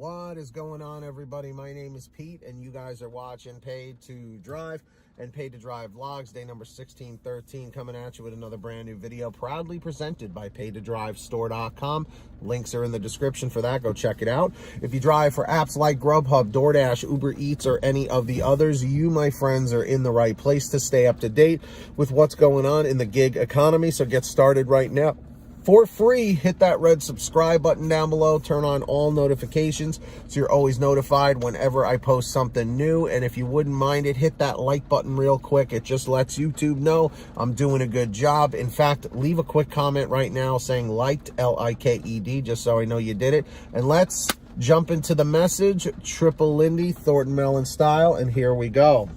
What is going on, everybody? My name is Pete, and you guys are watching Paid to Drive and Paid to Drive Vlogs, day number 1613, coming at you with another brand new video, proudly presented by paidtodrivestore.com. Links are in the description for that. Go check it out. If you drive for apps like GrubHub, DoorDash, Uber Eats, or any of the others, you, my friends, are in the right place to stay up to date with what's going on in the gig economy. So get started right now. For free, hit that red subscribe button down below, turn on all notifications so you're always notified whenever I post something new. And if you wouldn't mind it, hit that like button real quick. It just lets YouTube know I'm doing a good job. In fact, leave a quick comment right now saying liked, L-I-K-E-D, just so I know you did it. And let's jump into the message, Triple Lindy, Thornton Mellon style, and here we go.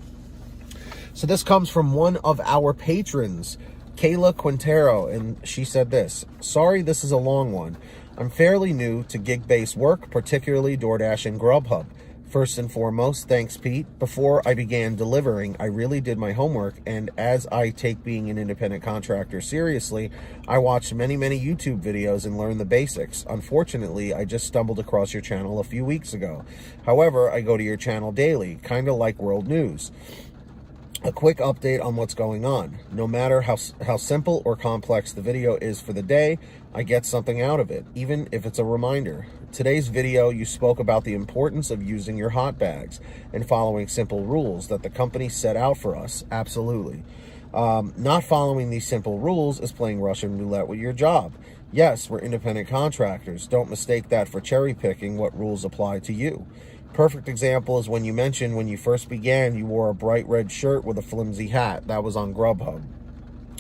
So this comes from one of our patrons, Kayla Quintero, and she said this: sorry, this is a long one. I'm fairly new to gig-based work, particularly DoorDash and GrubHub. First and foremost, thanks, Pete. Before I began delivering, I really did my homework, and as I take being an independent contractor seriously, I watched many YouTube videos and learned the basics. Unfortunately, I just stumbled across your channel a few weeks ago. However, I go to your channel daily, kind of like world news. A quick update on what's going on. No matter how simple or complex the video is for the day, I get something out of it, even if it's a reminder. Today's video, you spoke about the importance of using your hot bags and following simple rules that the company set out for us. Absolutely. Not following these simple rules is playing Russian roulette with your job. Yes, we're independent contractors. Don't mistake that for cherry picking what rules apply to you. Perfect example is when you mentioned when you first began, you wore a bright red shirt with a flimsy hat. That was on GrubHub.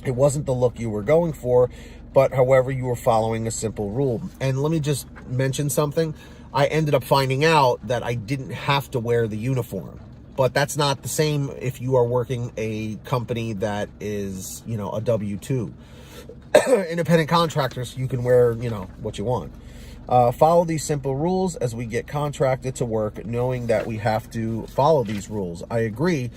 It wasn't the look you were going for, but however, you were following a simple rule. And let me just mention something. I ended up finding out that I didn't have to wear the uniform, but that's not the same if you are working a company that is, you know, a W-2. Independent contractors, you can wear, you know, what you want. Follow these simple rules as we get contracted to work, knowing that we have to follow these rules. I agree.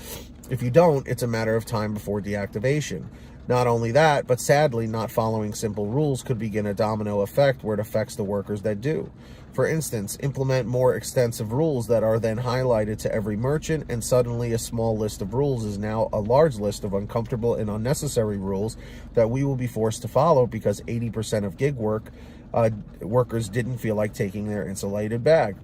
If you don't, it's a matter of time before deactivation. Not only that, but sadly, not following simple rules could begin a domino effect where it affects the workers that do. For instance, implement more extensive rules that are then highlighted to every merchant, and suddenly a small list of rules is now a large list of uncomfortable and unnecessary rules that we will be forced to follow because 80% of gig workers didn't feel like taking their insulated bag.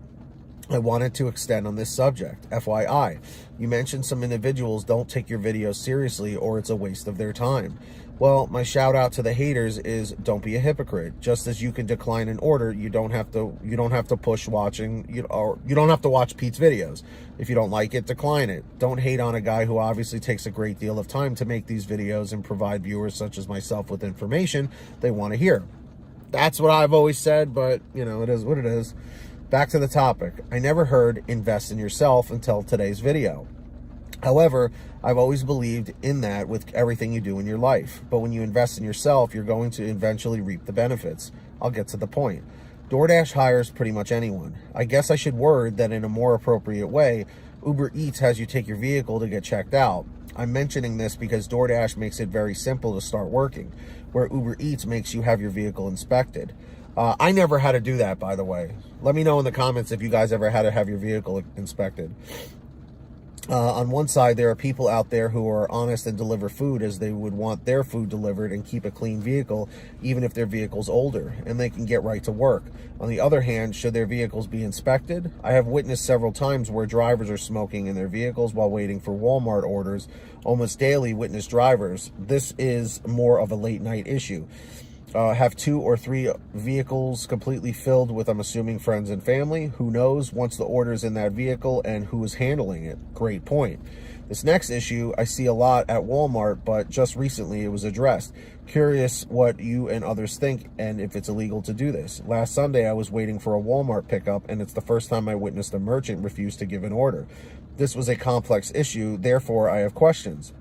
I wanted to extend on this subject. FYI, you mentioned some individuals don't take your videos seriously or it's a waste of their time. Well, my shout out to the haters is don't be a hypocrite. Just as you can decline an order, you don't have to push watching, you don't have to watch Pete's videos. If you don't like it, decline it. Don't hate on a guy who obviously takes a great deal of time to make these videos and provide viewers such as myself with information they want to hear. That's what I've always said, but, you know, it is what it is. Back to the topic. I never heard invest in yourself until today's video. However, I've always believed in that with everything you do in your life. But when you invest in yourself, you're going to eventually reap the benefits. I'll get to the point. DoorDash hires pretty much anyone. I guess I should word that in a more appropriate way. Uber Eats has you take your vehicle to get checked out. I'm mentioning this because DoorDash makes it very simple to start working, where Uber Eats makes you have your vehicle inspected. I never had to do that, by the way. Let me know in the comments if you guys ever had to have your vehicle inspected. On one side, there are people out there who are honest and deliver food as they would want their food delivered and keep a clean vehicle, even if their vehicle's older, and they can get right to work. On the other hand, should their vehicles be inspected? I have witnessed several times where drivers are smoking in their vehicles while waiting for Walmart orders. Almost daily witness drivers. This is more of a late night issue. Have 2 or 3 vehicles completely filled with, I'm assuming, friends and family. Who knows once the order's in that vehicle and who is handling it? Great point. This next issue I see a lot at Walmart, but just recently it was addressed. Curious what you and others think and if it's illegal to do this. Last Sunday I was waiting for a Walmart pickup, and it's the first time I witnessed a merchant refuse to give an order. This was a complex issue, therefore I have questions.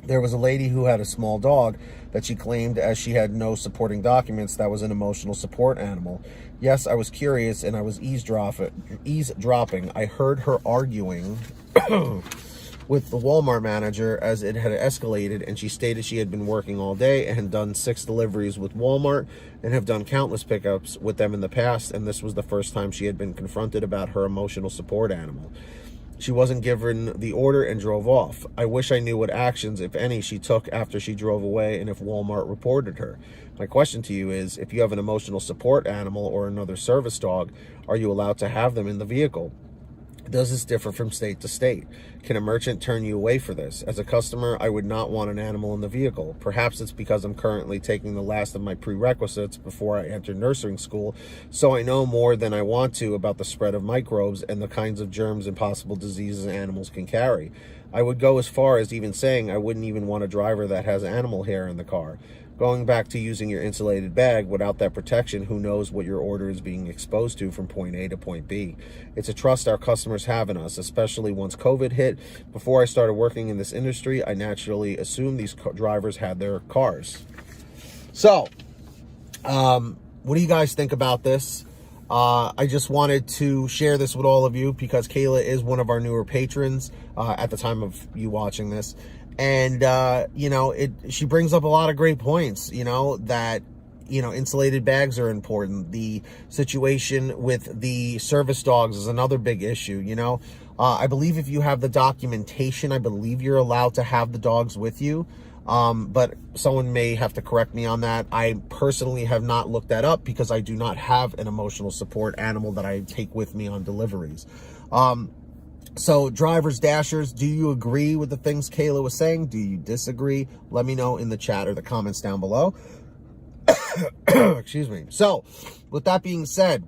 There was a lady who had a small dog that she claimed, as she had no supporting documents, that was an emotional support animal. Yes, I was curious and I was eavesdropping. I heard her arguing with the Walmart manager as it had escalated, and she stated she had been working all day and had done 6 deliveries with Walmart and have done countless pickups with them in the past, and this was the first time she had been confronted about her emotional support animal. She wasn't given the order and drove off. I wish I knew what actions, if any, she took after she drove away and if Walmart reported her. My question to you is, if you have an emotional support animal or another service dog, are you allowed to have them in the vehicle? Does this differ from state to state? Can a merchant turn you away for this? As a customer, I would not want an animal in the vehicle. Perhaps it's because I'm currently taking the last of my prerequisites before I enter nursing school, so I know more than I want to about the spread of microbes and the kinds of germs and possible diseases animals can carry. I would go as far as even saying I wouldn't even want a driver that has animal hair in the car. Going back to using your insulated bag, without that protection, who knows what your order is being exposed to from point A to point B. It's a trust our customers have in us, especially once COVID hit. Before I started working in this industry, I naturally assumed these drivers had their cars. So, what do you guys think about this? I just wanted to share this with all of you because Kayla is one of our newer patrons at the time of you watching this. And, you know, she brings up a lot of great points, you know, that, you know, insulated bags are important. The situation with the service dogs is another big issue, you know. I believe if you have the documentation, I believe you're allowed to have the dogs with you. But someone may have to correct me on that. I personally have not looked that up because I do not have an emotional support animal that I take with me on deliveries. So drivers, dashers, do you agree with the things Kayla was saying? Do you disagree? Let me know in the chat or the comments down below. Excuse me. So with that being said,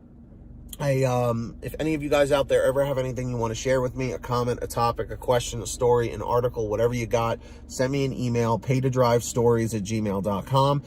if any of you guys out there ever have anything you want to share with me, a comment, a topic, a question, a story, an article, whatever you got, send me an email, paytodrivestories@gmail.com.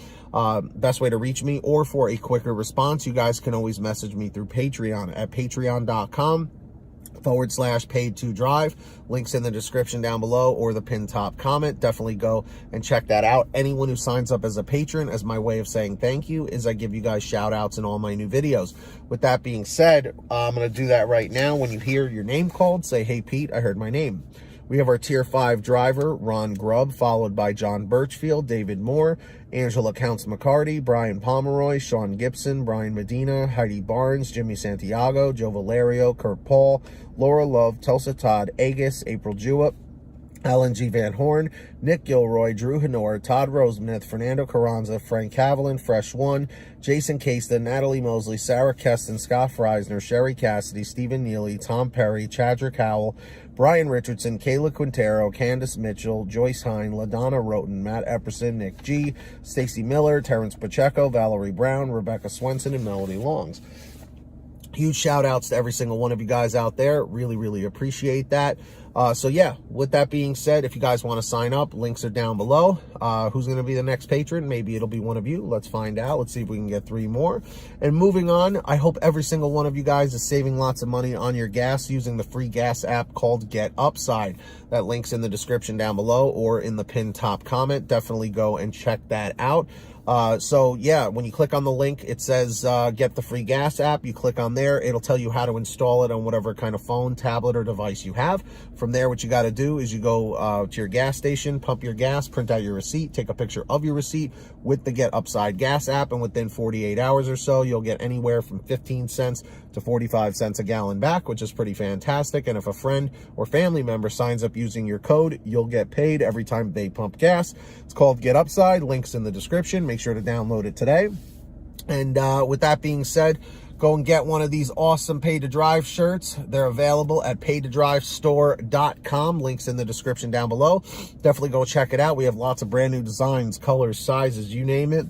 Best way to reach me, or for a quicker response, you guys can always message me through Patreon at patreon.com/paid2drive. Links in the description down below or the pinned top comment. Definitely go and check that out. Anyone who signs up as a patron, as my way of saying thank you, is I give you guys shout outs in all my new videos. With that being said, I'm going to do that right now. When you hear your name called, say, "Hey Pete, I heard my name." We have our Tier 5 driver, Ronn Grubb, followed by John Birchfield, David Moore, Angela Counts McCarty, Brian Pomeroy, Sean Gibson, Brian Medina, Heidi Barnes, Jimmy Santiago, Joe Valerio, Kurt Paul, Laura Love, Tulsa Todd, Agus, April Jewett, Alan G. Van Horn, Nick Gilroy, Drew Honor, Todd Rosemith, Fernando Carranza, Frank Haviland, Fresh One, Jason Casta, Natalie Mosley, Sarah Keston, Scott Freisner, Sherry Cassidy, Stephen Neely, Tom Perry, Chadrick Howell, Brian Richardson, Kayla Quintero, Candace Mitchell, Joyce Hine, LaDonna Roten, Matt Epperson, Nick G, Stacy Miller, Terrence Pacheco, Valerie Brown, Rebecca Swenson, and Melody Longs. Huge shout outs to every single one of you guys out there. Really, really appreciate that. So yeah, with that being said, if you guys want to sign up, links are down below. Who's going to be the next patron? Maybe it'll be one of you. Let's find out. Let's see if we can get 3 more. And moving on, I hope every single one of you guys is saving lots of money on your gas using the free gas app called Get Upside. That link's in the description down below or in the pinned top comment. Definitely go and check that out. So yeah, when you click on the link, it says get the free gas app. You click on there, it'll tell you how to install it on whatever kind of phone, tablet, or device you have. From there, what you got to do is you go to your gas station, pump your gas, print out your receipt, take a picture of your receipt with the Get Upside gas app, and within 48 hours or so, you'll get anywhere from 15 cents to 45 cents a gallon back, which is pretty fantastic. And if a friend or family member signs up using your code, you'll get paid every time they pump gas. It's called Get Upside. Links in the description. Make sure to download it today. And with that being said, go and get one of these awesome Pay to Drive shirts. They're available at paytodrivestore.com. Links in the description down below. Definitely go check it out. We have lots of brand new designs, colors, sizes, you name it.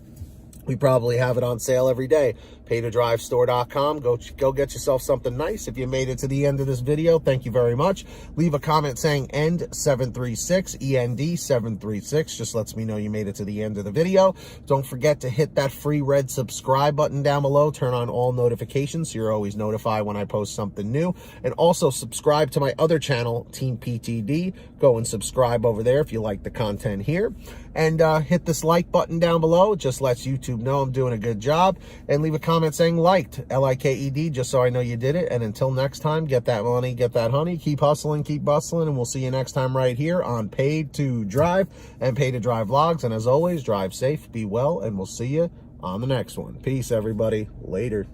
We probably have it on sale every day. Paytodrivestore.com. Go get yourself something nice. If you made it to the end of this video, thank you very much. Leave a comment saying END736, END736. Just lets me know you made it to the end of the video. Don't forget to hit that free red subscribe button down below. Turn on all notifications so you're always notified when I post something new. And also subscribe to my other channel, Team PTD. Go and subscribe over there if you like the content here. And hit this like button down below. It just lets YouTube know I'm doing a good job. And leave a comment comment saying liked, L-I-K-E-D, just so I know you did it. And until next time, get that money, get that honey, keep hustling, keep bustling, and we'll see you next time right here on Paid to Drive and Paid to Drive Vlogs. And as always, drive safe, be well, and we'll see you on the next one. Peace, everybody. Later.